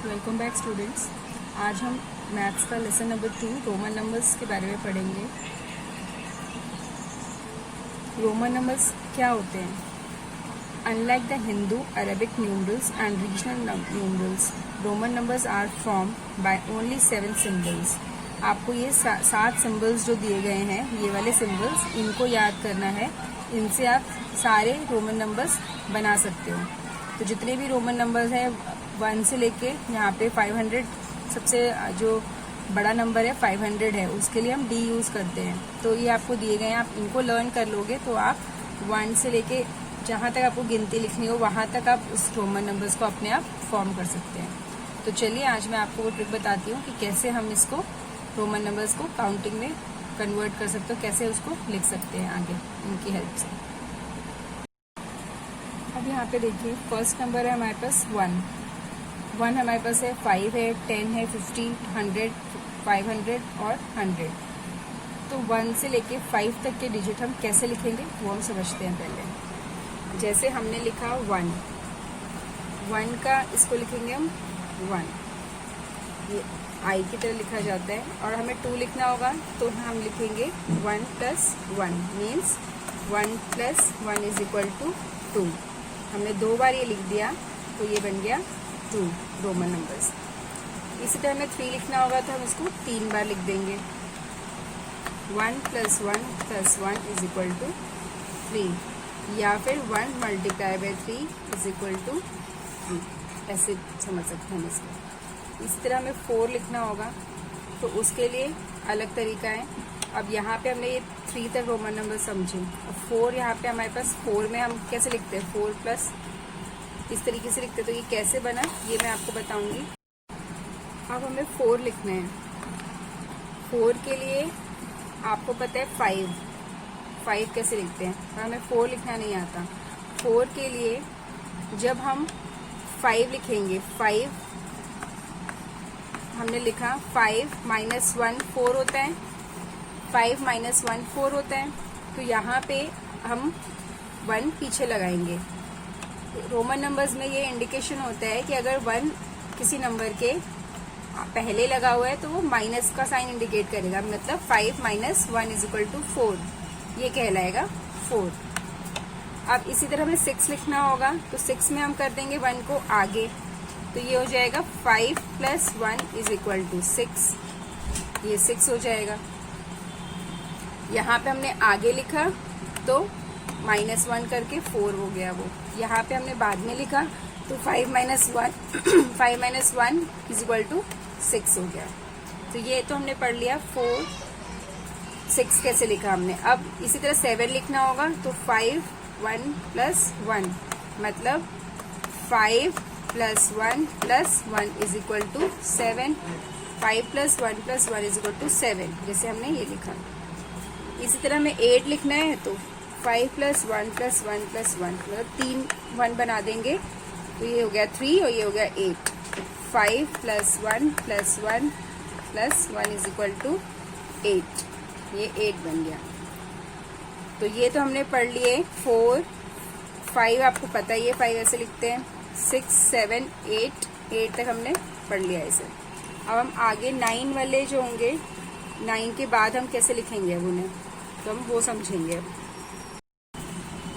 Welcome back students. आज हम maths का लेसन नंबर 2 रोमन नंबर्स के बारे में पढ़ेंगे। रोमन नंबर्स क्या होते हैं? Unlike the Hindu, Arabic numerals and regional numerals, Roman numbers are form by only 7 symbols. आपको ये 7 सिम्बल्स जो दिए गए हैं, ये वाले सिम्बल्स, इनको याद करना है। इनसे आप सारे रोमन नंबर्स बना सकते हो। तो जितने भी रोमन नंबर्स हैं 1 से लेके यहाँ पे 500, सबसे जो बड़ा नंबर है 500 है, उसके लिए हम डी यूज़ करते हैं। तो ये आपको दिए गए हैं, आप इनको लर्न कर लोगे तो आप 1 से लेके जहाँ तक आपको गिनती लिखनी हो वहाँ तक आप उस रोमन नंबर्स को अपने आप फॉर्म कर सकते हैं। तो चलिए आज मैं आपको वो ट्रिक बताती हूँ कि कैसे हम इसको रोमन नंबर्स को काउंटिंग में कन्वर्ट कर सकते हो, कैसे उसको लिख सकते हैं आगे इनकी हेल्प से। अब यहाँ पे देखिए, फर्स्ट नंबर है हमारे पास 1 हमारे पास है, 5 है, 10 है, 50, 100, 500 और 100। तो 1 से लेके 5 तक के डिजिट हम कैसे लिखेंगे वो हम समझते हैं पहले। जैसे हमने लिखा 1 का इसको लिखेंगे हम 1, ये आई की तरह लिखा जाता है। और हमें 2 लिखना होगा तो हम लिखेंगे 1 + 1 मीन्स 1 + 1 = 2। हमने 2 बार ये लिख दिया तो ये बन गया 2 रोमन नंबर्स। इसी तरह हमें 3 लिखना होगा तो हम इसको 3 बार लिख देंगे। 1 + 1 + 1 = 3, या फिर 1 × 3 = 3, ऐसे समझ सकते हैं हम इसको। इसी तरह हमें 4 लिखना होगा तो उसके लिए अलग तरीका है। अब यहाँ पे हमने ये 3 तक रोमन नंबर समझे। अब 4 यहाँ पे हमारे पास 4 में हम कैसे लिखते हैं, 4 प्लस इस तरीके से लिखते हैं। तो ये कैसे बना ये मैं आपको बताऊंगी। अब हमें 4 लिखना है। 4 के लिए आपको पता है 5 कैसे लिखते हैं, और हमें 4 लिखना नहीं आता। 4 के लिए जब हम 5 लिखेंगे, 5 हमने लिखा 5 - 1 4 होता है, 5 - 1 4 होता है। तो यहाँ पे हम 1 पीछे लगाएंगे। रोमन नंबर्स में ये इंडिकेशन होता है कि अगर 1 किसी नंबर के पहले लगा हुआ है तो वो माइनस का साइन इंडिकेट करेगा, मतलब 5 - 1 = 4, ये कहलाएगा 4। अब इसी तरह हमें 6 लिखना होगा तो 6 में हम कर देंगे 1 को आगे, तो ये हो जाएगा 5 + 1 = 6, ये 6 हो जाएगा। यहाँ पे हमने आगे लिखा तो -1 करके 4 हो गया वो। यहाँ पे हमने बाद में लिखा तो 5 - 1 = 6 हो गया। तो ये तो हमने पढ़ लिया 4 6 कैसे लिखा हमने। अब इसी तरह 7 लिखना होगा तो 5 1 + 1 मतलब 5 + 1 + 1 = 7, 5 + 1 + 1 = 7, जैसे हमने ये लिखा। इसी तरह हमें 8 लिखना है तो 5 + 1 + 1 + 1 मतलब 3 1 बना देंगे तो ये हो गया 3 और ये हो गया 8। 5 + 1 + 1 + 1 = 8, ये 8 बन गया। तो ये तो हमने पढ़ लिए 4 5, आपको पता ही है 5 ऐसे लिखते हैं। 6 7 8 तक हमने पढ़ लिया इसे। अब हम आगे 9 वाले जो होंगे, 9 के बाद हम कैसे लिखेंगे अब उन्हें, तो हम वो समझेंगे।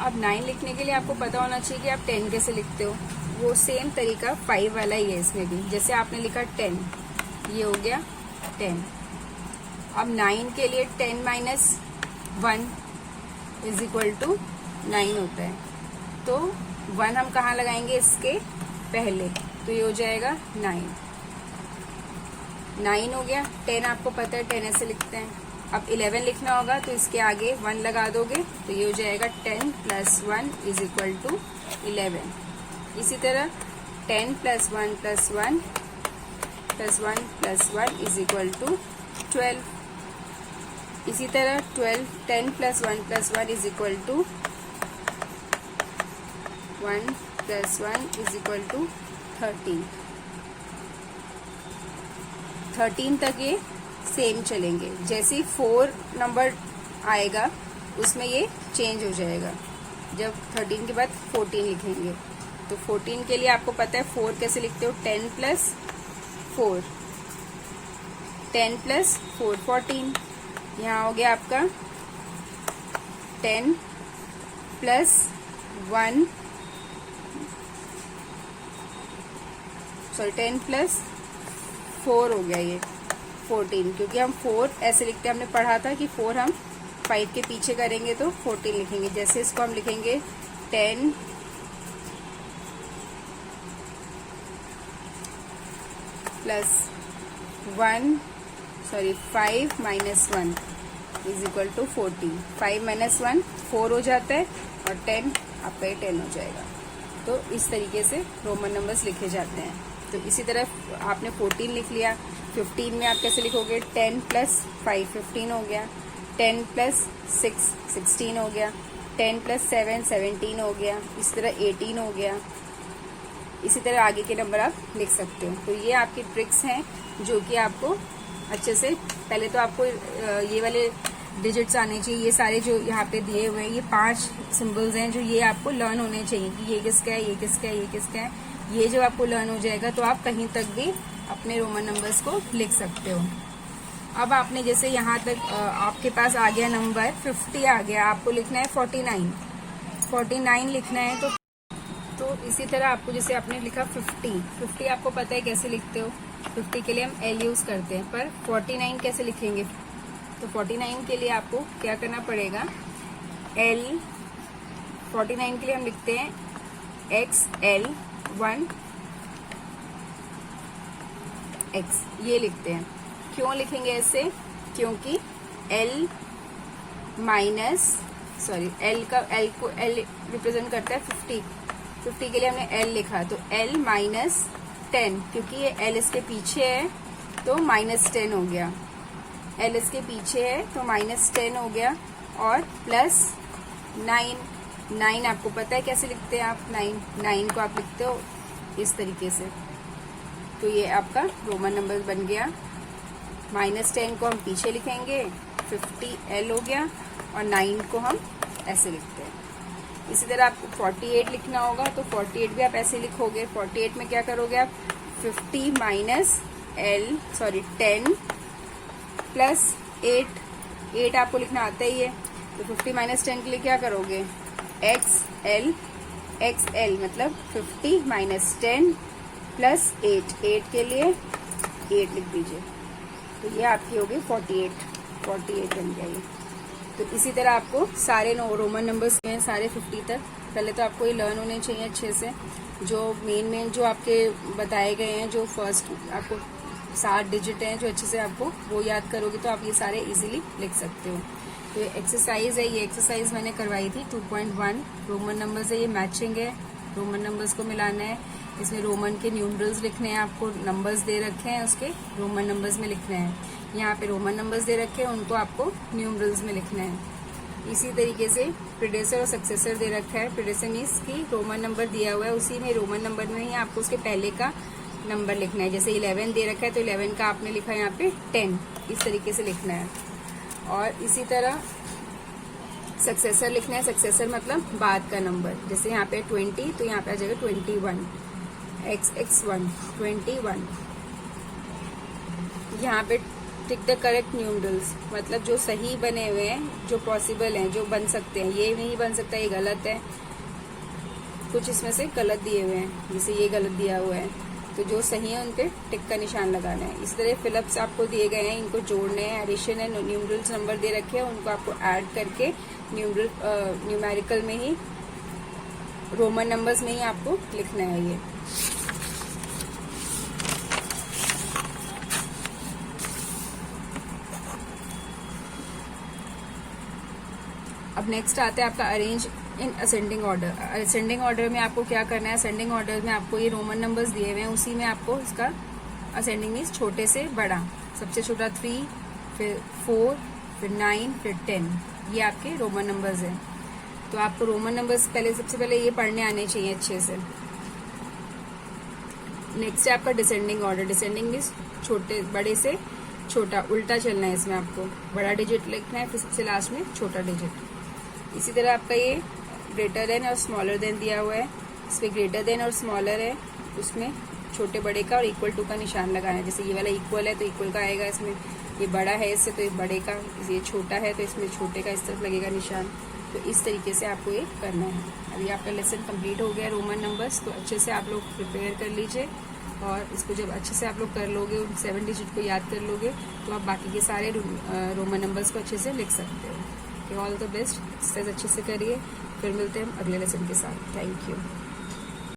अब 9 लिखने के लिए आपको पता होना चाहिए कि आप 10 कैसे लिखते हो। वो सेम तरीका 5 वाला ही है इसमें भी। जैसे आपने लिखा 10, ये हो गया 10। अब 9 के लिए 10 - 1 = 9 होता है, तो 1 हम कहाँ लगाएंगे, इसके पहले, तो ये हो जाएगा 9 हो गया। 10 आपको पता है 10 ऐसे लिखते हैं। अब 11 लिखना होगा तो इसके आगे 1 लगा दोगे तो ये हो जाएगा 10 + 1 = 11। इसी तरह 10 + 1 + 1 + 1 + 1 = 12। इसी तरह 10 + 1 + 1 = 1 + 1 = 13। 13 तक ये सेम चलेंगे। जैसे ही 4 नंबर आएगा उसमें ये चेंज हो जाएगा। जब 13 के बाद 14 लिखेंगे तो 14 के लिए आपको पता है 4 कैसे लिखते हो, 10 + 4, 10 प्लस 4 14, यहाँ हो गया आपका 10 प्लस 1 10 प्लस 4 हो गया ये 14, क्योंकि हम 4 ऐसे लिखते हैं, हमने पढ़ा था कि 4 हम 5 के पीछे करेंगे तो 14 लिखेंगे। जैसे इसको हम लिखेंगे 10 plus 5 minus 1 is equal to 14। 5 minus 1 4 हो जाता है और 10 आपका ये 10 हो जाएगा। तो इस तरीके से रोमन नंबर्स लिखे जाते हैं। तो इसी तरह आपने 14 लिख लिया, 15 में आप कैसे लिखोगे? 10 प्लस 5 15 हो गया, 10 प्लस 6 16 हो गया, 10 प्लस 7 17 हो गया, इस तरह 18 हो गया। इसी तरह आगे के नंबर आप लिख सकते हो। तो ये आपकी ट्रिक्स हैं जो कि आपको अच्छे से, पहले तो आपको ये वाले डिजिट्स आने चाहिए। ये सारे जो यहाँ पे दिए हुए हैं, ये 5 सिंबल्स हैं जो ये आपको लर्न होने चाहिए कि ये किसका है, ये किसका है, ये किसका है। ये जब आपको लर्न हो जाएगा तो आप कहीं तक भी अपने रोमन नंबर्स को लिख सकते हो। अब आपने जैसे यहाँ तक आपके पास आ गया नंबर 50 आ गया, आपको लिखना है 49 लिखना है। तो इसी तरह आपको जैसे आपने लिखा 50 आपको पता है कैसे लिखते हो। 50 के लिए हम L यूज करते हैं, पर 49 कैसे लिखेंगे? तो 49 के लिए आपको क्या करना पड़ेगा? 49 के लिए हम लिखते हैं XL1 X, ये लिखते हैं। क्यों लिखेंगे ऐसे? क्योंकि L को L रिप्रेजेंट करता है 50 के लिए हमने L लिखा, तो L माइनस 10, क्योंकि ये L इसके पीछे है तो माइनस 10 हो गया। L इसके पीछे है तो माइनस 10 हो गया, और प्लस 9 आपको पता है कैसे लिखते हैं आप? 9 को आप लिखते हो इस तरीके से। तो ये आपका रोमन नंबर बन गया। माइनस 10 को हम पीछे लिखेंगे, 50 L हो गया, और 9 को हम ऐसे लिखते हैं। इसी तरह आपको 48 लिखना होगा, तो 48 भी आप ऐसे लिखोगे। 48 में क्या करोगे आप? 50 माइनस 10 प्लस 8 आपको लिखना आता ही है। तो 50 माइनस 10 के लिए क्या करोगे? XL मतलब 50 माइनस 10 प्लस 8 के लिए 8 लिख दीजिए। तो ये आपकी होगी 48 बन गया ये। तो इसी तरह आपको सारे रोमन नंबर्स में सारे 50 तक पहले तो आपको ये लर्न होने चाहिए अच्छे से। जो मेन जो आपके बताए गए हैं, जो फर्स्ट आपको 7 डिजिट हैं, जो अच्छे से आपको वो याद करोगे तो आप ये सारे इजीली लिख सकते हो। तो ये एक्सरसाइज है, ये एक्सरसाइज मैंने करवाई थी 2.1 रोमन नंबर्स है। ये मैचिंग है, रोमन नंबर्स को मिलाना है। इसमें रोमन के न्यूमरल्स लिखने हैं, आपको नंबर्स दे रखे हैं, उसके रोमन नंबर्स में लिखने हैं। यहाँ पे रोमन नंबर्स दे रखे हैं, उनको आपको न्यूमरल्स में लिखना है। इसी तरीके से प्रीडेसर और सक्सेसर दे रखा है। प्रीडेसर मीन्स की रोमन नंबर दिया हुआ है, उसी में रोमन नंबर में ही आपको उसके पहले का नंबर लिखना है। जैसे 11 दे रखा है तो 11 का आपने लिखा है यहाँ पे 10, इस तरीके से लिखना है। और इसी तरह सक्सेसर लिखना है। सक्सेसर मतलब बाद का नंबर। जैसे यहाँ पे 20 तो यहाँ पे आ जाएगा 21, XX1 21। यहाँ पे टिक द करेक्ट न्यूमरल्स, मतलब जो सही बने हुए हैं, जो पॉसिबल हैं, जो बन सकते हैं। ये नहीं बन सकता, ये गलत है। कुछ इसमें से गलत दिए हुए हैं, जैसे ये गलत दिया हुआ है, तो जो सही है उन पे टिक का निशान लगाना है। इस तरह फिलअप्स आपको दिए गए हैं, इनको जोड़ने हैं। एडिशन है, न्यूमरल्स नंबर दे रखे हैं, उनको आपको ऐड करके न्यूमेरिकल में ही, रोमन नंबर्स में ही आपको लिखना है ये। अब नेक्स्ट आता है आपका arrange in ascending order. Ascending order में आपको क्या करना है? असेंडिंग ऑर्डर में आपको ये रोमन नंबर्स दिए हुए हैं, उसी में आपको इसका असेंडिंग मीन्स छोटे से बड़ा, सबसे छोटा 3, फिर 4, फिर 9, फिर 10, ये आपके रोमन नंबर्स हैं। तो आपको रोमन नंबर्स सबसे पहले ये पढ़ने आने चाहिए अच्छे से। नेक्स्ट है आपका डिसेंडिंग ऑर्डर। डिसेंडिंग मीन्स छोटे बड़े से छोटा, उल्टा चलना है इसमें। आपको बड़ा डिजिट लिखना है, फिर सबसे लास्ट में छोटा डिजिट। इसी तरह आपका ये ग्रेटर देन और स्मॉलर देन दिया हुआ है, इसमें ग्रेटर देन और स्मॉलर है, उसमें छोटे बड़े का और इक्वल टू का निशान लगाना है। जैसे ये वाला इक्वल है तो इक्वल का आएगा इसमें, ये बड़ा है इससे तो ये बड़े का, ये छोटा है तो इसमें छोटे का इस तरफ लगेगा निशान। तो इस तरीके से आपको ये करना है। अभी आपका लेसन कंप्लीट हो गया रोमन नंबर्स, तो अच्छे से आप लोग प्रिपेयर कर लीजिए और इसको जब अच्छे से आप लोग कर लोगे, उन 7 डिजिट को याद कर लोगे, तो आप बाकी के सारे रोमन नंबर्स को अच्छे से लिख सकते हो। ऑल द बेस्ट, एक्सरसाइज अच्छे से करिए, फिर मिलते हैं हम अगले लेसन के साथ। Thank you.